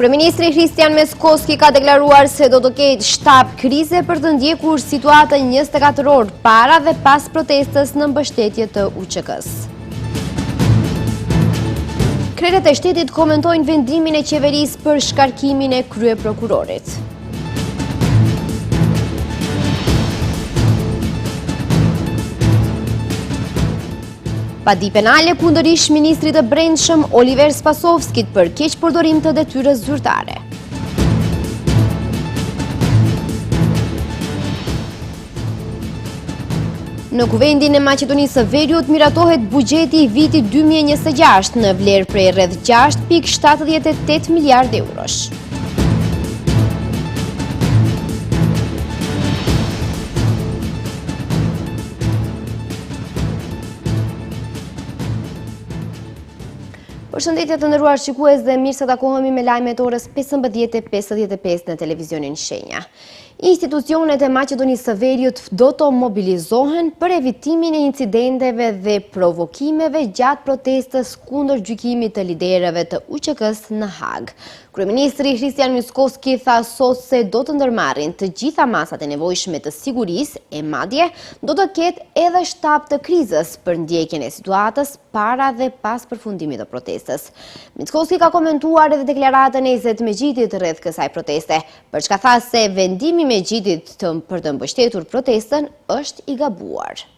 Kryeministri Kristian Mickoski ka deklaruar se do të ketë shtab krize për të ndjekur situatën 24 orë para dhe pas protestës në mbështetje të UÇK-s. Krerët e shtetit komentojnë vendimin e qeverisë për shkarkimin e kryeprokurorit. Padi penale kundër ish ministrit të brendshëm Oliver Spasovskit për keqpërdorim të detyrës zyrtare. Në kuvendin e Maqedonisë së Veriut miratohet buxheti i vitit 2026 në vlerë prej rreth 6.78 miliard eurosh. Përshëndetje të nderuar shikues dhe mirë se takohemi me lajmet orës 15:55 në televizionin Shenja. Institucionet e Maqedonisë së Veriut do të mobilizohen për evitimin e incidenteve dhe provokimeve gjatë protestës kundër gjykimit të liderëve të UÇK-s në Hag. Kryeministri Kristian Mickoski tha sot se do të ndërmarrin të gjitha masat e nevojshme të sigurisë e madje do të ketë edhe shtab të krizës për ndjekjen e situatës para dhe pas përfundimit të protestës. Mickoski ka komentuar edhe deklaratën e Izet Megjitit rreth kësaj proteste, për çka tha se vendimi i Megjitit për të mbështetur protestën është i gabuar.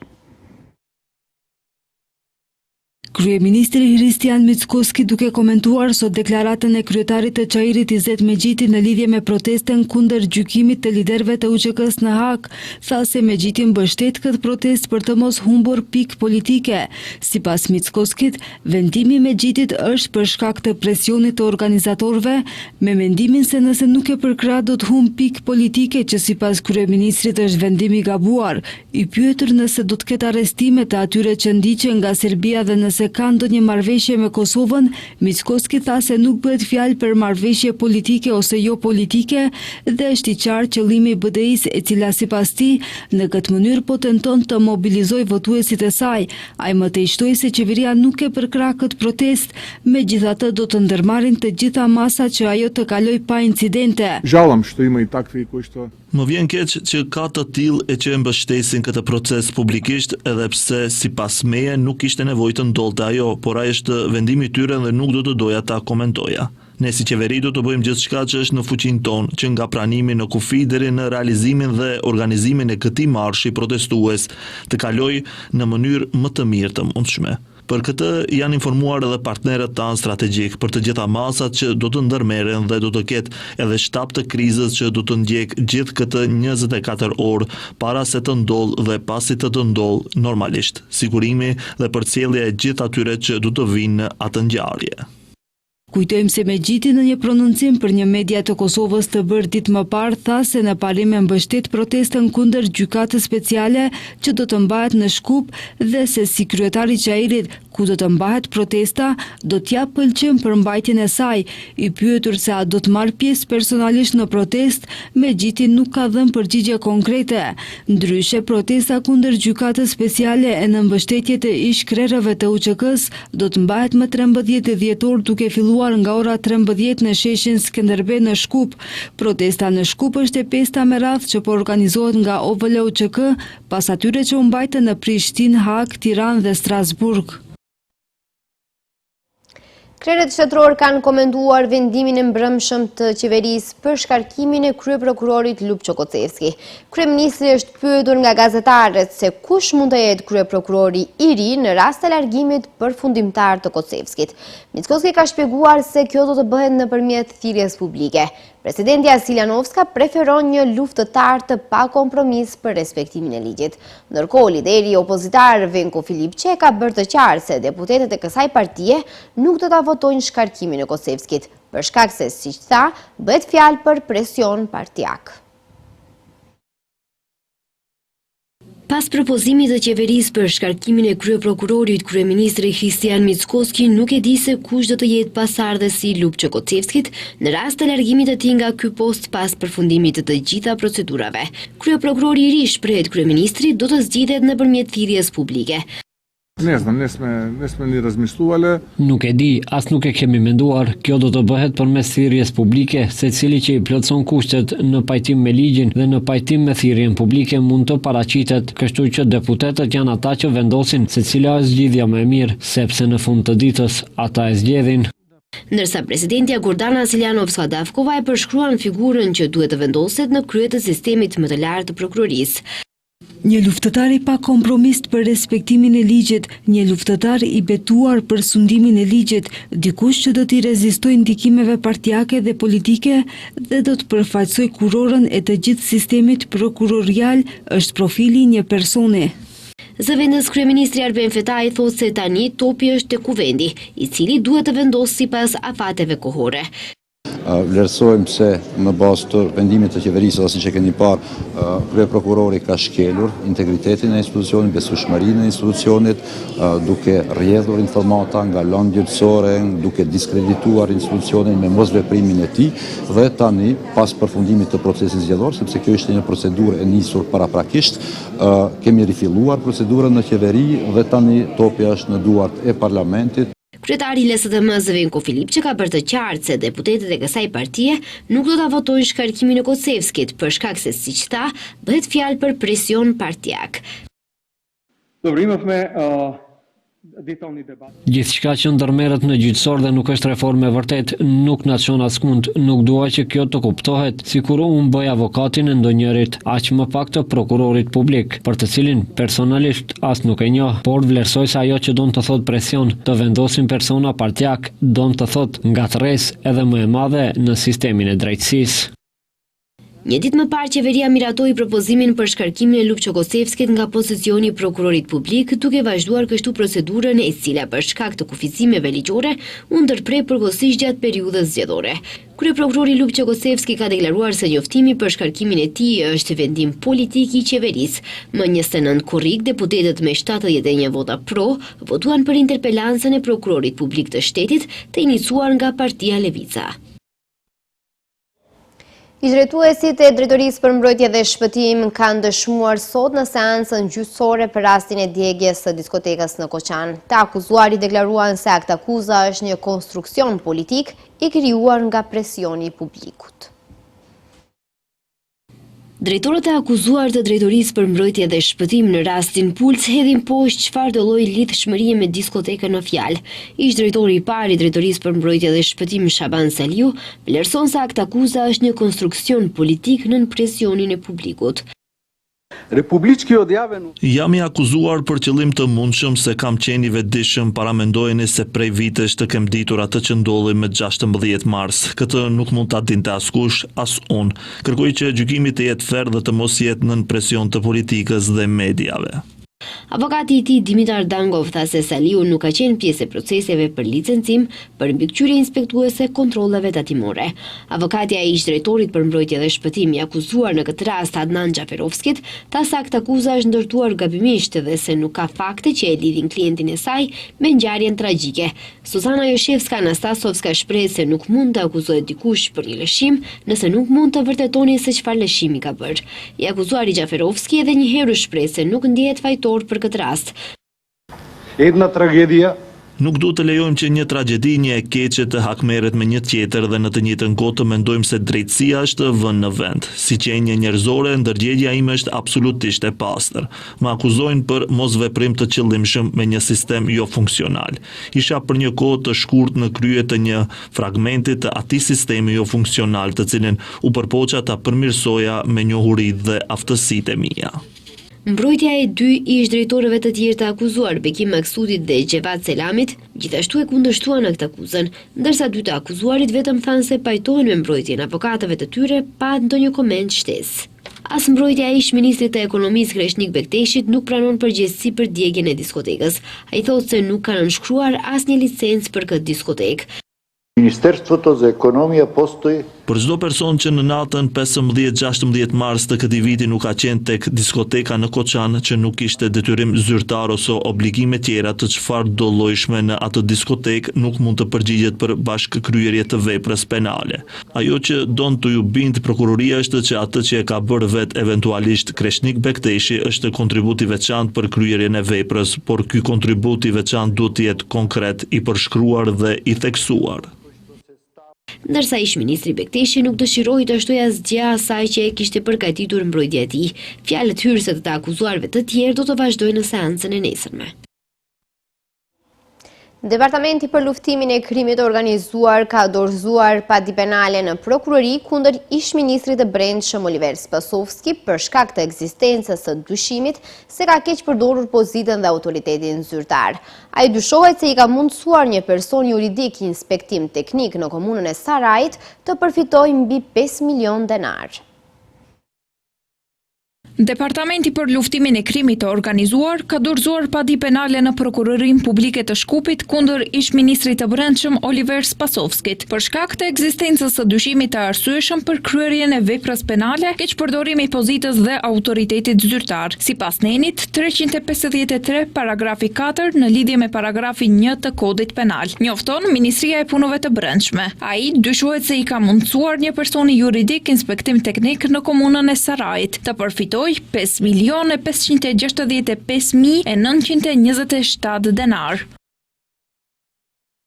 Kryeministri Kristian Mickoski duke komentuar sot deklaratën e kryetarit të Çairit Izet Megjiti në lidhje me protestën kundër gjykimit të liderëve të UÇK-s në Hag, tha se Megjiti mbështet këtë protestë për të mos humbur pikë politike. Sipas Mickoskit, vendimi i Megjitit është për shkak të presionit të organizatorëve, me mendimin se nëse nuk e përkrah do të humb pikë politike që sipas kryeministrit është vendim i gabuar. I pyetur nëse do të ketë arrestime të atyre që ndiqen nga Serbia dhe nëse ka ndonjë marrëveshje me Kosovën, Mickoski tha se nuk bëhet fjalë për marrëveshje politike ose jo politike dhe është i qartë qëllimi i BDI-s, e cila sipas tij në këtë mënyrë po tenton të mobilizojë votuesit e saj. Ai më tej shtoi se qeveria nuk e përkrah këtë protestë, megjithatë do të ndërmarrin të gjitha masat që ajo të kalojë pa incidente. Žalam što ima i takvi koji što Më vjen keq që ka të tillë e që mbështesin këtë proces publikisht, edhe pse sipas meje nuk ishte nevojë të ndodhte ajo, por ai është vendimi i tyre dhe nuk do të doja ta komentoja. Ne si qeveri do të bëjmë gjithçka që është në fuqinë tonë, që nga pranimi në kufi deri në realizimin dhe organizimin e këtij marshi protestues të kalojë në mënyrë më të mirë të mundshme. Për këtë janë informuar edhe partnerët tanë strategjik për të gjitha masat që do të ndërmerren dhe do të ketë edhe shtab të krizës që do të ndjek gjithë këtë 24 orë para se të ndodhë dhe pasi të ndodhë normalisht. Sigurimi dhe përcjellja e gjithë atyre që do të vinë në atë ngjarje. Kujtojmë se Megjiti në një prononcim për një media të Kosovës të bërë ditë më parë tha se në parim e mbështet protestën kundër gjykatës speciale që do të mbahet në Shkup dhe se si kryetari i Çairit ku do të mbahet protesta do t'jap pëlqim për mbajtjen e saj. I pyetur se a do të marrë pjesë personalisht në protestë, Megjiti nuk ka dhënë përgjigje konkrete. Ndryshe, protesta kundër gjykatës speciale e në mbështetje të ish krerëve të UÇK-s do të mbahet më 13 dhjetor duke filluar nga ora 13 në sheshin Skënderbej në Shkup. Protesta në Shkup është e pesta me radhë që po organizohet nga OVL UÇK pas atyre që u mbajtën në Prishtinë, Hag, Tiranë dhe Strasburg. Krerët shtetëror kanë komentuar vendimin e mbrëmshëm të qeverisë për shkarkimin e kryeprokurorit Lupço Kocevski. Kryeministri është pyetur nga gazetarët se kush mund të jetë kryeprokurori i ri në rast të largimit përfundimtar të Kocevskit. Mickoski ka shpjeguar se kjo do të bëhet nëpërmjet thirrjes publike. Presidentja Siljanovska preferon një luftëtar të pa kompromis për respektimin e ligjit. Ndërkohë, lideri opozitar Venko Filipçe ka bërë të qartë se deputetët e kësaj partie nuk do ta votojnë shkarkimin e Kocevskit, për shkak se, siç tha, bëhet fjalë për presion partijak. Pas propozimit të qeverisë për shkarkimin e kryeprokurorit, kryeministri Kristian Mickoski nuk e di se kush do të jetë pasardhësi i Lupço Kocevskit në rast të largimit të tij nga ky post pas përfundimit të gjitha procedurave. Kryeprokurori i ri, shprehet kryeministri, do të zgjidhet nëpërmjet thirrjes publike. Ne znam, ne sme ni razmišljuvale. Nuk e di, as nuk e kemi menduar, kjo do të bëhet përmes thirrjes publike, secili që i plotson kushtet në pajtim me ligjin dhe në pajtim me thirrjen publike mund të paraqitet, kështu që deputetët janë ata që vendosin se cila është zgjidhja më e mirë, sepse në fund të ditës ata e zgjedhin. Ndërsa presidentja Gordana Siljanovska Davkova e përshkruan figurën që duhet të vendoset në krye të sistemit më të lartë të prokurorisë. Një luftëtar i pa kompromis për respektimin e ligjit, një luftëtar i betuar për sundimin e ligjit, dikush që do t'i rezistojë ndikimeve partijake dhe politike dhe do të përfaqësoj kurorën e të gjithë sistemit prokurorial është profili një personi. Zëvendës kryeministri Arben Fetai thotë se tani topi është tek kuvendi, i cili duhet të vendosë sipas afateve kohore. Vlerësojmë se në bazë të vendimit të qeverisë, si që keni parë, kryeprokurori ka shkelur integritetin e institucionit, besueshmërinë e institucionit, duke rrjedhur informata nga lëndë gjyqësore, duke diskredituar institucionin me mosveprimin e tij dhe tani pas përfundimit të procesit zgjedhor, sepse kjo ishte një procedurë e nisur paraprakisht, kemi rifilluar procedurën në qeveri dhe tani topi është në duart e parlamentit. Kryetari i LSDM Zëvenko Filipçi ka bërë të qartë se deputetët e kësaj partie nuk do ta votojnë shkarkimin e Kocevskit për shkak se, siç tha, bëhet fjalë për presion partijak. Gjithçka që ndërmerret në gjyqësor dhe nuk është reformë e vërtet, nuk na çon askund, nuk dua që kjo të kuptohet sikur unë bëj avokatin e ndonjërit, aq më pak të prokurorit publik, për të cilin personalisht as nuk e njoh, por vlerësoj se ajo që don të thot presion, të vendosin persona partijak, don të thot ngatërresë edhe më e madhe në sistemin e drejtësisë. Një ditë më parë, qeveria miratoi propozimin për shkarkimin e Lupço Kocevskit nga pozicioni i prokurorit publik, duke vazhduar kështu procedurën e cila për shkak të kufizimeve ligjore u ndërprer përkohësisht gjatë periudhës zgjedhore. Kryeprokurori Lupço Kocevski ka deklaruar se njoftimi për shkarkimin e tij është vendim politik i qeverisë. Më 29 korrik, deputetët me 71 vota pro votuan për interpelancën e prokurorit publik të shtetit, të iniciuar nga Partia Levica. Ish-drejtuesit e Drejtorisë për Mbrojtje dhe Shpëtim kanë dëshmuar sot në seancën gjyqësore për rastin e djegjes së diskotekës në Koçan. Të akuzuarit deklaruan se akt akuza është një konstruksion politik i krijuar nga presioni i publikut. Drejtorët e akuzuar të Drejtorisë për Mbrojtje dhe Shpëtim në rastin Puls hedhin poshtë çfarë do lloj lidhshmërie me diskotekën në fjalë. Ish-drejtori i parë i Drejtorisë për Mbrojtje dhe Shpëtim Shaban Saliu vlerëson se akt akuza është një konstruksion politik nën presionin e publikut. Jam i akuzuar për qëllim të mundshëm se kam qenë i vetëdijshëm para mendojeni se prej vitesh të kem ditur atë që ndodhi me 16 mars. Këtë nuk mund ta dinte askush, as unë. Kërkoj që gjykimi të jetë ferr dhe të mos jetë nën presion të politikës dhe mediave. Avokati i tij Dimitar Dangov tha se Saliu nuk ka qenë pjesë e proceseve për licencim për mbikëqyrje inspektuese kontrolleve tatimore. Avokatja e ish-drejtorit për Mbrojtje dhe Shpëtim i akuzuar në këtë rast Adnan Xhaferovskit tha se akt akuza është ndërtuar gabimisht dhe se nuk ka fakte që e lidhin klientin e saj me ngjarjen tragjike. Suzana Joshevska Anastasovska shpreh se nuk mund të akuzohet dikush për një lëshim nëse nuk mund të vërtetoni se çfarë lëshimi ka bërë. I akuzuari Xhaferovski edhe një herë shpreh se nuk ndihet fajtor për këtë rast. Nuk duhet të lejojmë që një tragjedi, një e keqe të hakmerret me një tjetër dhe në të njëjtën kohë të mendojmë se drejtësia është vënë në vend. Si qenie njerëzore, ndërgjegjja ime është absolutisht e pastër. Më akuzojnë për mosveprim të qëllimshëm me një sistem jo funksional. Isha për një kohë të shkurtë në krye të një fragmenti të atij sistemi jo funksional, të cilin u përpoqa ta përmirësoja me njohuritë dhe aftësitë e mia. Mbrojtja e dy ish-drejtorëve të tjerë të akuzuar, Bekim Maksudit dhe Xhevat Selamit, gjithashtu e kundërshtuan akt akuzën, ndërsa dy të akuzuarit vetëm thanë se pajtohen me mbrojtjen avokatëve të tyre pa ndonjë koment shtesë. As mbrojtja e ish-ministrit të ekonomisë Kreshnik Bekteshit nuk pranon përgjegjësi për djegjen e diskotekës. Ai thotë se nuk kanë nënshkruar asnjë licencë për këtë diskotekë. Ministerstwото za ekonomię postoji Për çdo person që në natën 15-16 mars të këtij viti nuk ka qenë tek diskoteka në Koçan, që nuk kishte detyrim zyrtar ose obligime tjera të çfarëdo llojshme në atë diskotekë, nuk mund të përgjigjet për bashkëkryerje të veprës penale. Ajo që don të ju bind prokuroria është që atë që e ka bërë vet eventualisht Kreshnik Bekteshi është kontribut i veçantë për kryerjen e veprës, por ky kontribut i veçantë duhet të jetë konkret, i përshkruar dhe i theksuar. Ndërsa ish-ministri Bekteshi nuk dëshiroi të shtojë asgjë asaj që e kishte përgatitur mbrojtja e tij. Fjalët hyrëse të akuzuarve të tjerë do të vazhdojnë në seancën e nesërme. Departamenti për luftimin e krimit organizuar ka dorëzuar padi penale në prokurori kundër ish-ministrit të Brendshëm Oliver Spasovski për shkak të ekzistencës së dyshimit se ka keq përdorur pozitën dhe autoritetin zyrtar. Ai dyshohet se i ka mundësuar një person juridik inspektim teknik në komunën e Sarajit të përfitojë mbi 5 milion denar. Departamenti për luftimin e krimit të organizuar ka dorëzuar padi penale në prokurorinë publike të Shkupit kundër ish-ministrit të Brendshëm Oliver Spasovskit për shkak të ekzistencës së dyshimit të arsyeshëm për kryerjen e veprës penale, keqpërdorimi i pozitës dhe autoritetit zyrtar. Sipas nenit 353 paragrafi 4 në lidhje me paragrafin 1 të Kodit Penal, njofton Ministria e Punëve të Brendshme. Ai dyshohet se i ka mundësuar një personi juridik inspektim teknik në komunën e Sarajit të përfitojë 5.565.927 denar.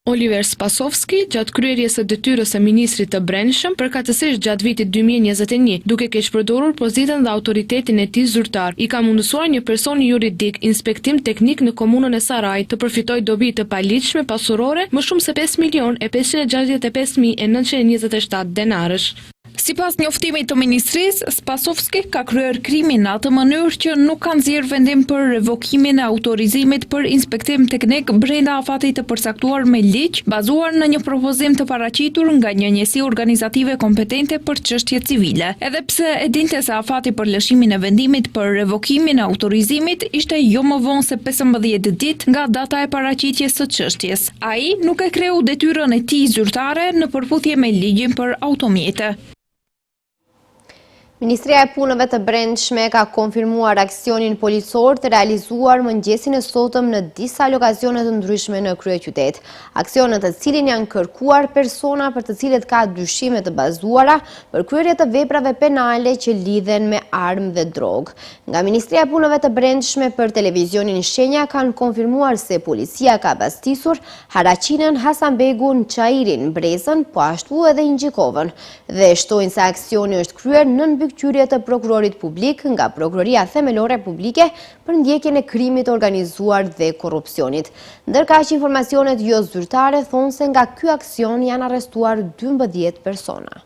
Oliver Spasovski, gjatë kryerjes së detyrës së ministrit të Brendshëm, përkatësisht gjatë vitit 2021, duke keqpërdorur pozitën dhe autoritetin e tij zyrtar, i ka mundësuar një person juridik inspektim teknik në komunën e Sarajit të përfitojë dobi të paligjshme pasurore më shumë se 5.565.927 denarësh. Sipas njoftimit të ministrisë, Spasovski ka kryer krimin në atë mënyrë që nuk ka nxjerrë vendim për revokimin e autorizimit për inspektim teknik brenda afatit të përcaktuar me ligj, bazuar në një propozim të paraqitur nga një njësi organizative kompetente për çështje civile. Edhe pse e dinte se afati për lëshimin e vendimit për revokimin e autorizimit ishte jo më vonë se 15 ditë nga data e paraqitjes së çështjes. Ai nuk e kreu detyrën e tij zyrtare në përputhje me ligjin për automjete. Ministria e Punëve të Brendshme ka konfirmuar aksionin policor të realizuar mëngjesin e sotëm në disa lokacione të ndryshme në kryeqytet. Aksionet të cilin janë kërkuar persona për të cilët ka dyshime të bazuara për kryerje të veprave penale që lidhen me armë dhe drogë. Nga Ministria e Punëve të Brendshme për televizionin Shenja kanë konfirmuar se policia ka bastisur Haraqinën, Hasanbegun, Çairin, Brezën, po ashtu edhe Injikovën dhe shtojnë se aksioni është kryer në mbikëqyrje të prokurorit publik nga Prokuroria Themelore Publike për ndjekjen e krimit organizuar dhe korrupsionit. Ndërkaq informacionet jo zyrtare thonë se nga ky aksion janë arrestuar 12 persona.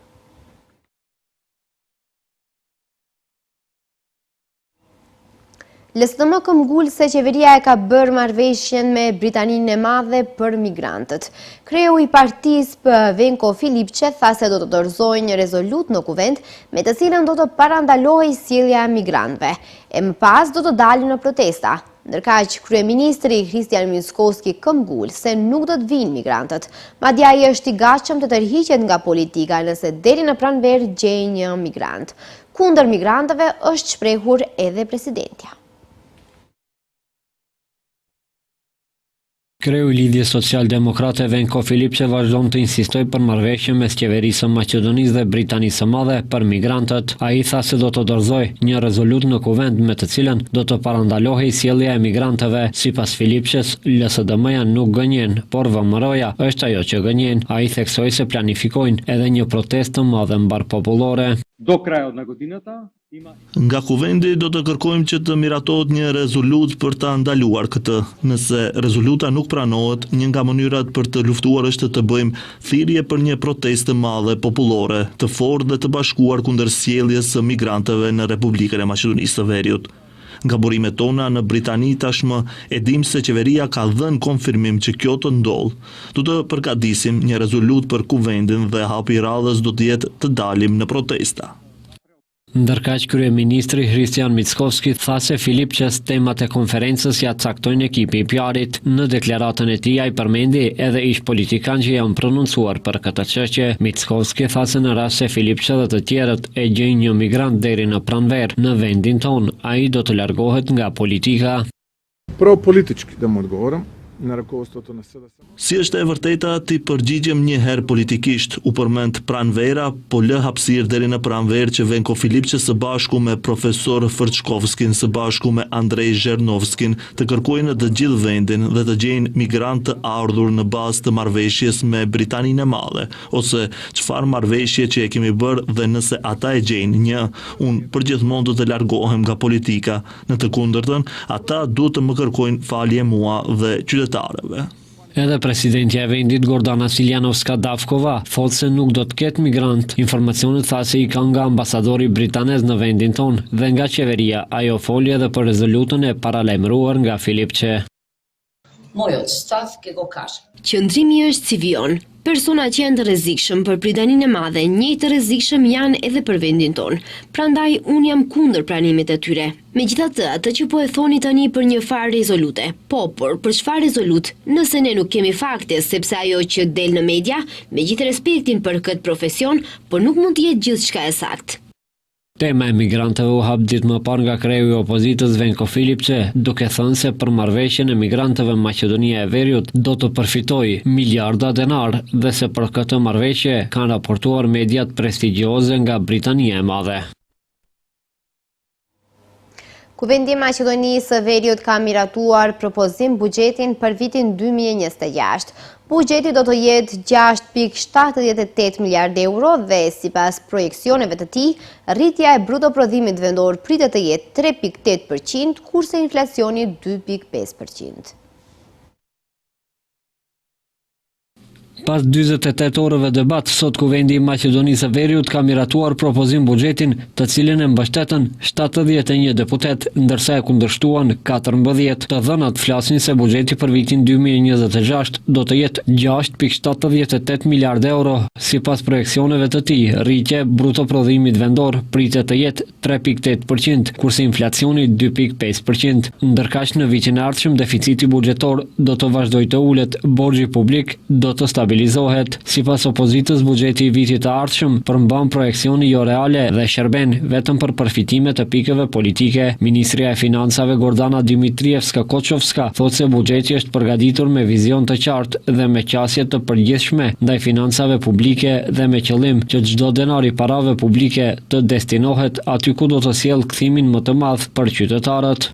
LSDM këmbgul se qeveria e ka bërë marrëveshjen me Britaninë e Madhe për migrantët. Kreu i partisë Venko Filipçe tha se do të dorëzojë një rezolut në kuvent me të cilën do të parandalohej sjellja e migrantëve. E më pas do të dalin në protesta. Ndërkaq kryeministri Kristian Mickoski këmbgul se nuk do të vinë migrantët. Madje ai është i gatshëm të tërhiqet nga politika nëse deri në pranverë gjej një migrant. Kundër migrantëve është shprehur edhe presidentja. Kreu i lidhjes social-demokrate Venko Filipçe vazhdon të insistoj për marrëveshje mes qeverisë së Maqedonisë dhe Britanisë së Madhe për migrantët. Ai tha se do të dorëzojë një rezolut në kuvent me të cilën do të parandalohej sjellja e migrantëve. Sipas Filipçes, LSDM-ja nuk gënjen, por VMRO-ja është ajo që gënjen. Ai theksoi se planifikojnë edhe një protestë të madhe mbarpopullore. Nga kuvendi do të kërkojmë që të miratohet një rezolut për të ndaluar këtë. Nëse rezoluta nuk pranohet, një nga mënyrat për të luftuar është të bëjmë thirrje për një protestë madhe popullore, të fortë dhe të bashkuar kundër sjelljes së migrantëve në Republikën e Maqedonisë së Veriut. Nga burimet tona në Britani tashmë e dim se qeveria ka dhënë konfirmim që kjo të ndodh. Do të përgatisim një rezolut për kuvendin dhe hapi i radhës do të jetë të dalim në protesta. Ndërkaq kryeministri Hristian Mickoski tha se Filipçes temat e konferencës ja caktojnë ekipi i PR-it. Në deklaratën e tij ai përmendi edhe ish politikan që janë prononcuar për këtë çështje. Mickoski tha se në rast se Filipçe dhe të tjerët e gjejnë një migrant deri në pranverë në vendin ton, ai do të largohet nga politika. Pro politički da mu odgovorim na rukovodstvo na sada. Si është e vërteta, ti përgjigjem një herë politikisht, u përmend pranvera, po lë hapësirë deri në pranverë që Venko Filipçe së bashku me profesor Fërçkovskin, së bashku me Andrej Zhernovskin, të kërkojnë në të gjithë vendin dhe të gjejnë migrant të ardhur në bazë të marrëveshjes me Britaninë e Madhe, ose çfarë marrëveshje që e kemi bërë dhe nëse ata e gjejnë unë përgjithmonë do të largohem nga politika, në të kundërtën, ata duhet të më kërkojnë falje mua dhe qytetarëve. Edhe presidentja e vendit Gordana Siljanovska-Davkova thotë se nuk do të ketë migrant. Informacionet tha se i ka nga ambasadori britanez në vendin ton dhe nga qeveria. Ajo foli edhe për rezolutën e paralajmëruar nga Filipçe. Moj odstav ke go kash. Qëndrimi është si vion. Persona që janë të rrezikshëm për Britaninë e Madhe, njëjtë të rrezikshëm janë edhe për vendin ton. Prandaj unë jam kundër pranimit të tyre. Megjithatë, atë që po e thoni tani për një farë rezolute. Po, por për çfarë rezolut? Nëse ne nuk kemi fakte, sepse ajo që del në media, me gjithë respektin për këtë profesion, po nuk mund të jetë gjithçka e saktë. Tema e migrantëve u hap ditë më parë nga kreu i opozitës Venko Filipçe, duke thënë se për marrëveshjen e migrantëve Maqedonia e Veriut do të përfitojë miliarda denar dhe se për këtë marrëveshje kanë raportuar mediat prestigjioze nga Britania e Madhe. Kuvendi i Maqedonisë së Veriut ka miratuar propozim buxhetin për vitin 2026. Buxheti do të jetë 6.78 miliardë euro dhe sipas projeksioneve të tij, rritja e bruto prodhimit vendor pritet të jetë 3.8%, kurse inflacioni 2.5%. Pas 48 orëve debat, sot Kuvendi i Maqedonisë së Veriut ka miratuar propozim buxhetin, të cilin e mbështetën 71 deputet, ndërsa e kundërshtuan 14. Të dhënat flasin se buxheti për vitin 2026 do të jetë 6.78 miliardë euro. Sipas projeksioneve të tij, rritja e bruto prodhimit vendor pritet të jetë 3.8%, kurse inflacioni 2.5%. Ndërkaq në vitin e ardhshëm deficiti buxhetor do të vazhdojë të ulet, borxhi publik do të stabilizohet. Sipas opozitës, buxheti i vitit të ardhshëm përmban projeksione jo reale dhe shërben vetëm për përfitime të pikëve politike. Ministria e Financave Gordana Dimitrievska-Kochovska thotë se buxheti është përgatitur me vizion të qartë dhe me qasje të përgjithshme ndaj financave publike dhe me qëllim që çdo denar i parave publike të destinohet aty ku do të sjellë kthimin më të madh për qytetarët.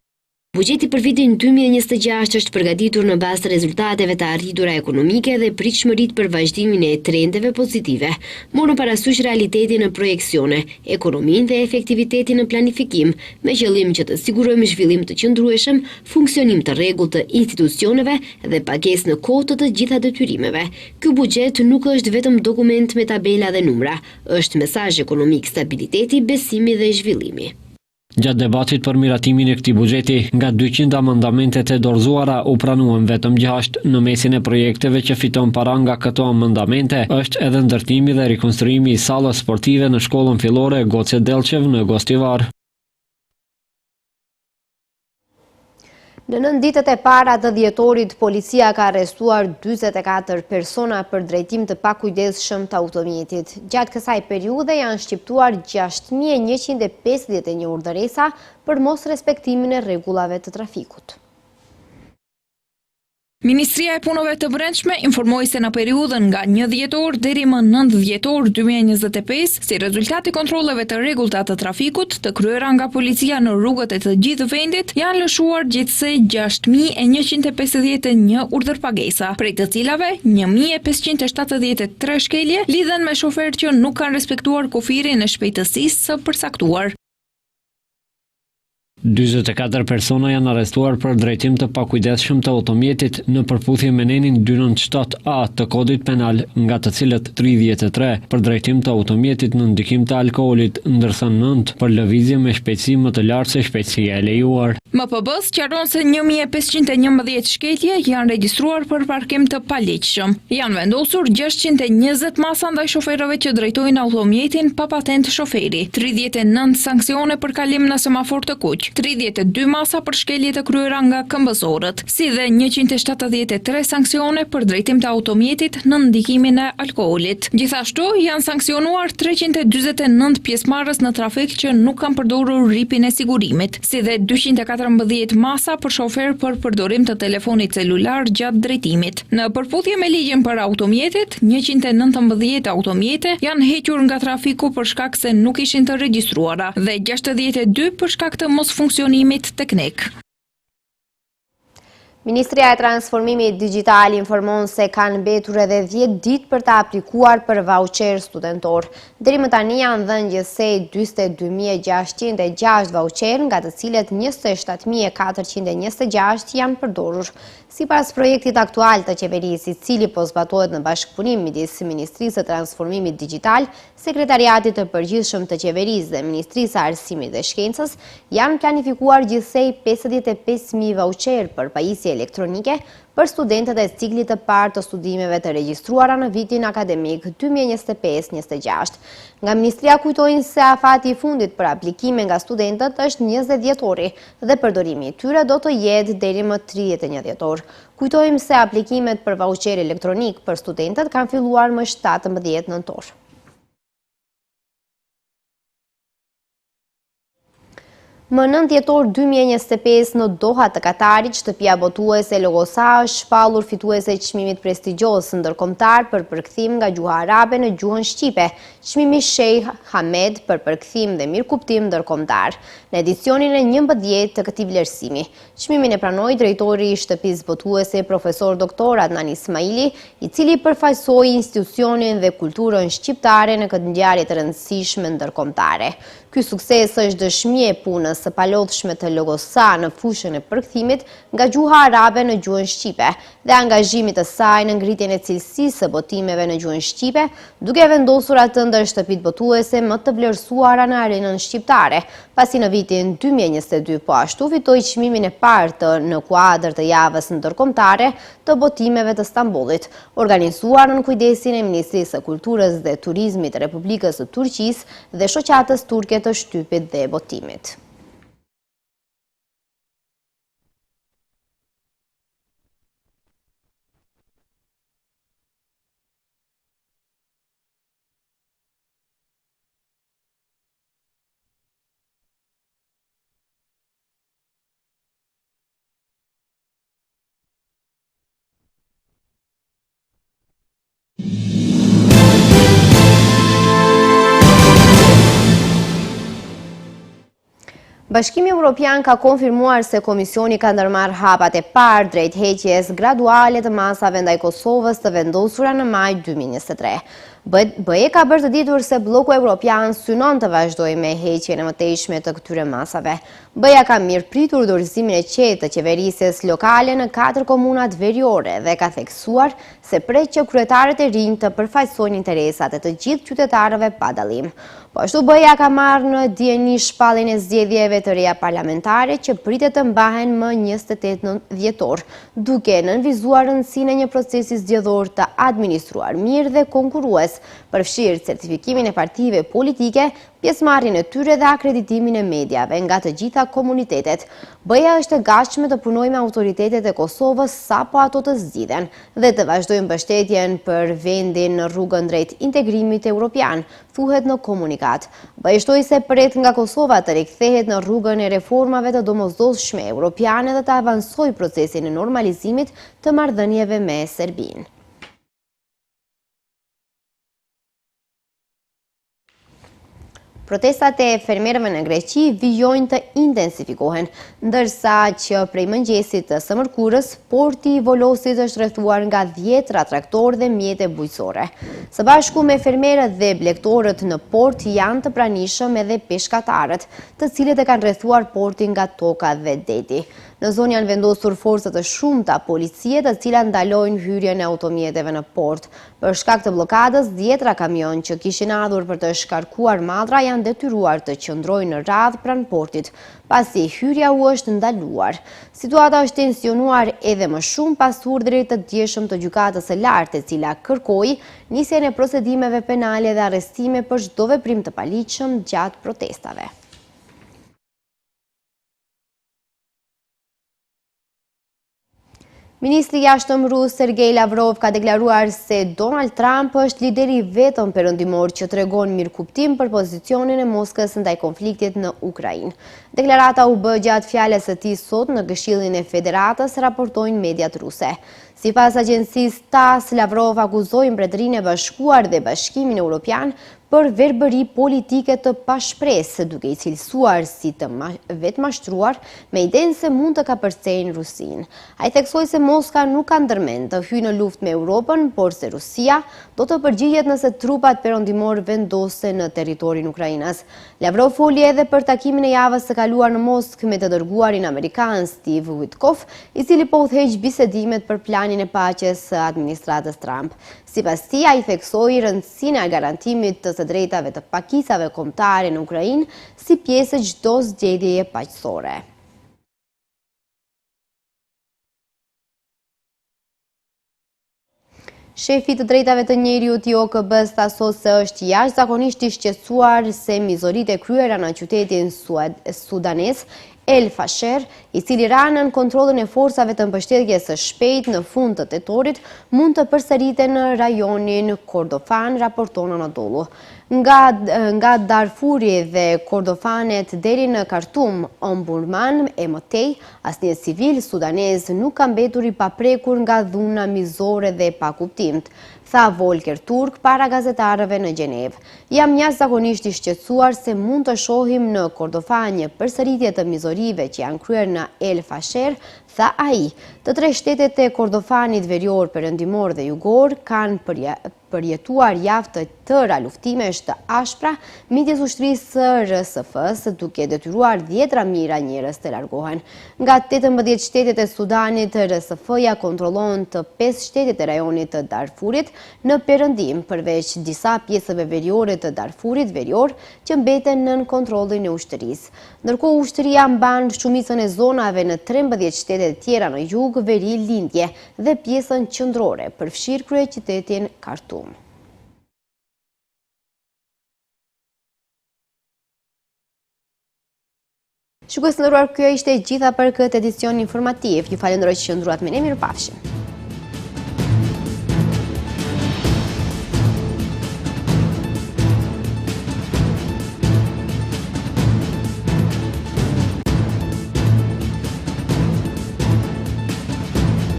Buxheti për vitin 2026 është përgatitur në bazë të rezultateve të arritura ekonomike dhe pritshmëritë për vazhdimin e trendeve pozitive. Morën parasysh realitetin në projeksione, ekonominë dhe efektivitetin në planifikim, me qëllim që të sigurojmë zhvillim të qëndrueshëm, funksionim të rregullt të institucioneve dhe pagesë në kohë të gjitha detyrimeve. Ky buxhet nuk është vetëm dokument me tabela dhe numra, është mesazh ekonomik, stabiliteti, besimi dhe zhvillimi. Gjatë debatit për miratimin e këtij buxheti, nga 200 amendamentet e dorëzuara u pranuan vetëm 6. Në mesin e projekteve që fiton para nga këto amendamente është edhe ndërtimi dhe rikonstruimi i sallës sportive në shkollën fillore Goce Delçev në Gostivar. Në 9 ditët e para të dhjetorit, policia ka arrestuar 44 persona për drejtim të pakujdesshëm të automjetit. Gjatë kësaj periudhe janë shqiptuar 6.151 urdhëresa për mos respektimin e rregullave të trafikut. Ministria e Punëve të Brendshme informoi se në periudhën nga 1 dhjetor deri më 9 dhjetor 2025, si rezultati kontrolleve të rregullta të trafikut të kryera nga policia në rrugët e të gjithë vendit, janë lëshuar gjithsej 6.151 urdhërpagesa, prej të cilave 1.573 shkelje lidhen me shoferë që nuk kanë respektuar kufirin e shpejtësisë së përsaktuar. 44 persona janë arrestuar për drejtim të pakujdesshëm të automjetit në përputhje me nenin 297A të kodit penal, nga të cilët 33 për drejtim të automjetit në ndikim të alkoolit, ndërsa 9 për lëvizje me shpejtësi më të lartë se shpejtësia e lejuar. MPB-s sqaron se 1511 shketje janë regjistruar për parkim të paligjshëm. Janë vendosur 620 masa ndaj shoferëve që drejtojnë automjetin pa patent shoferi, 39 sanksione për kalim në semafor të kuq, 32 masa për shkelje të kryera nga këmbësorët, si dhe 173 sanksione për drejtim të automjetit në ndikimin e alkoolit. Gjithashtu janë sanksionuar 349 pjesëmarrës në trafik që nuk kanë përdorur ripin e sigurimit, si dhe 214 masa për shofer për përdorim të telefonit celular gjatë drejtimit. Në përputhje me ligjin për automjetit, 119 automjete janë hequr nga trafiku për shkak se nuk ishin të regjistruara dhe 62 për shkak të mos funksionimit teknik. Ministria e Transformimit Digital informon se kanë mbetur edhe 10 ditë për të aplikuar për vaucher studentor. Deri më tani janë dhënë gjithsej 42.606 vaucher, nga të cilët 27.426 janë përdorur. Sipas projektit aktual të qeverisë, i cili po zbatohet në bashkëpunim midis Ministrisë së Transformimit Digital, Sekretariatit të Përgjithshëm të Qeverisë dhe Ministrisë së Arsimit dhe Shkencës, janë planifikuar gjithsej 55.000 vaucher për pajisje elektronike për studentët e ciklit të parë të studimeve të regjistruara në vitin akademik 2025-26. Nga Ministria kujtojnë se afati i fundit për aplikime nga studentët është 20 dhjetori dhe përdorimi i tyre do të jetë deri më 31 dhjetor. Kujtojmë se aplikimet për vaucher elektronik për studentët kanë filluar më 17 nëntor. Më 9 dhjetor 2025 në Doha të Katarit, shtëpia botuese Logosa është shpallur fituese çmimit prestigjos ndërkombëtar për përkthim nga gjuha arabe në gjuhën shqipe, çmimi Sheikh Hamed për përkthim dhe mirëkuptim ndërkombëtar, në edicionin e 11 të këtij vlerësimi. Çmimin e pranoi drejtori i shtëpisë botuese profesor doktor Adnan Ismaili, i cili përfaqësoi institucionin dhe kulturën shqiptare në këtë ngjarje të rëndësishme ndërkombëtare. Ky sukses është dëshmi e punës së palodhshme të Logosa në fushën e përkthimit nga gjuha arabe në gjuhën shqipe dhe angazhimit të saj në ngritjen e cilësisë së botimeve në gjuhën shqipe, duke vendosur atë ndër shtëpitë botuese më të vlerësuara në arenën shqiptare, pasi në vitin 2022 po ashtu fitoi çmimin e parë në kuadër të javës ndërkombëtare të botimeve të Stambollit, organizuar në kujdesin e Ministrisë së Kulturës dhe Turizmit të Republikës së Turqisë dhe shoqatës turke të shtypit dhe botimit. Bashkimi Evropian ka konfirmuar se Komisioni ka ndërmarrë hapat e parë drejt heqjes graduale të masave ndaj Kosovës të vendosura në maj 2023. BE ka bërë të ditur se bloku evropian synon të vazhdojë me heqjen e mëtejshme të këtyre masave. BE ka mirëpritur dorëzimin e qetë të qeverisjes lokale në 4 komunat veriore dhe ka theksuar se pret që kryetarët e rinj të përfaqësojnë interesat e të gjithë qytetarëve pa dallim. Po ashtu BE ka marrë në dieni shpalljen e zgjedhjeve të reja parlamentare që pritet të mbahen më 28 dhjetor, duke nënvizuar rëndësinë e një procesi zgjedhor të administruar mirë dhe konkurrues, përfshirë certifikimin e partive politike, pjesëmarrjen e tyre dhe akreditimin e mediave nga të gjitha komunitetet. BE është e gatshme të punojë me autoritetet e Kosovës sapo ato të zgjidhen dhe të vazhdojnë mbështetjen për vendin në rrugën drejt integrimit evropian, thuhet në komunikat. BE shtoi se pret nga Kosova të rikthehet në rrugën e reformave të domosdoshme evropiane dhe të avansojë procesin e normalizimit të marrëdhënieve me Serbinë. Protestat e fermerëve në Greqi vijojnë të intensifikohen, ndërsa që prej mëngjesit të së mërkurës, porti i Volosit është rrethuar nga 10 traktorë dhe mjete bujqësore. Së bashku me fermerët dhe blegtorët në port janë të pranishëm edhe peshkatarët, të cilët e kanë rrethuar portin nga toka dhe deti. Në zonë janë vendosur forcat të shumta policie, të cilat ndalojnë hyrjen e automjeteve në port. Për shkak të blokadës, 10 kamion që kishin ardhur për të shkarkuar madra janë detyruar të qëndrojnë në radhë pranë portit, pasi hyrja u është ndaluar. Situata është tensionuar edhe më shumë pas urdhrit të djeshëm të gjykatës së lartë, e cila kërkoi nisjen e procedimeve penale dhe arrestime për çdo veprim të paligjshëm gjatë protestave. Ministri i Jashtëm rus Sergej Lavrov ka deklaruar se Donald Trump është lideri vetëm perëndimor që tregon mirëkuptim për pozicionin e Moskës ndaj konfliktit në Ukrainë. Deklarata u bë gjatë fjalës së tij sot në Këshillin e Federatës, raportojnë mediat ruse. Sipas agjencisë TASS, Lavrov akuzoi Mbretërinë e Bashkuar dhe Bashkimin Evropian për verbëri politike të pashpresë, duke i cilësuar si të vetmashtruar me idenë se mund të kapërcejnë Rusinë. Ai theksoi se Moska nuk ka ndërmend të hyjë në luftë me Europën, por se Rusia do të përgjigjet nëse trupat perëndimor vendosen në territorin Ukrainës. Lavrov foli edhe për takimin e javës së kaluar në Moskë me të dërguarin amerikan Steve Witkoff, i cili po udhëheq bisedimet për planin e paqes së administratës Trump. Sipas tij, ai theksoi rëndësinë e garantimit të së drejtave të pakicave kombëtare në Ukrainë si pjesë e çdo zgjedhjeje paqësore. Shefi të drejtave të njerëzit i OKB-s thasos se është jashtëzakonisht i shqetësuar se mizoritë e kryera në qytetin sudanez El Fasher, i cili ra nën kontrollin e forsave të mbështetjes së shpejtë në fund të tetorit, mund të përsëriten në rajonin Kordofan, raporton Anadolu. Nga Darfuri dhe Kordofanet deri në Khartoum, Omdurman e mëtej, asnjë civil sudanez nuk ka mbetur i paprekur nga dhuna mizore dhe pakuptimt, tha Volker Turk para gazetarëve në Gjenevë. Jam jashtëzakonisht i shqetësuar se mund të shohim në Kordofan një përsëritje të mizorive që janë kryer në El Fasher, tha ai. Të tre shtetet e Kordofanit verior, perëndimor dhe jugor kanë përjetuar javë të tëra luftimesh të ashpra midis ushtrisë së RSF-s, duke detyruar 10 mijëra njerëz të largohen. Nga 18 shtetet e Sudanit, RSF-ja kontrollon të 5 shtetet e rajonit të Darfurit në perëndim, përveç disa pjesëve veriore të Darfurit verior që mbeten nën kontrollin e ushtrisë. Ndërkohë ushtria mban shumicën e zonave në 13 shtetet tjera në jug, veri, lindje dhe pjesën qendrore, përfshirë kryeqytetin Khartoum. Shikues të nderuar, kjo ishte gjitha për këtë edicion informativ. Ju falenderoj që qëndruat me ne, mirupafshim.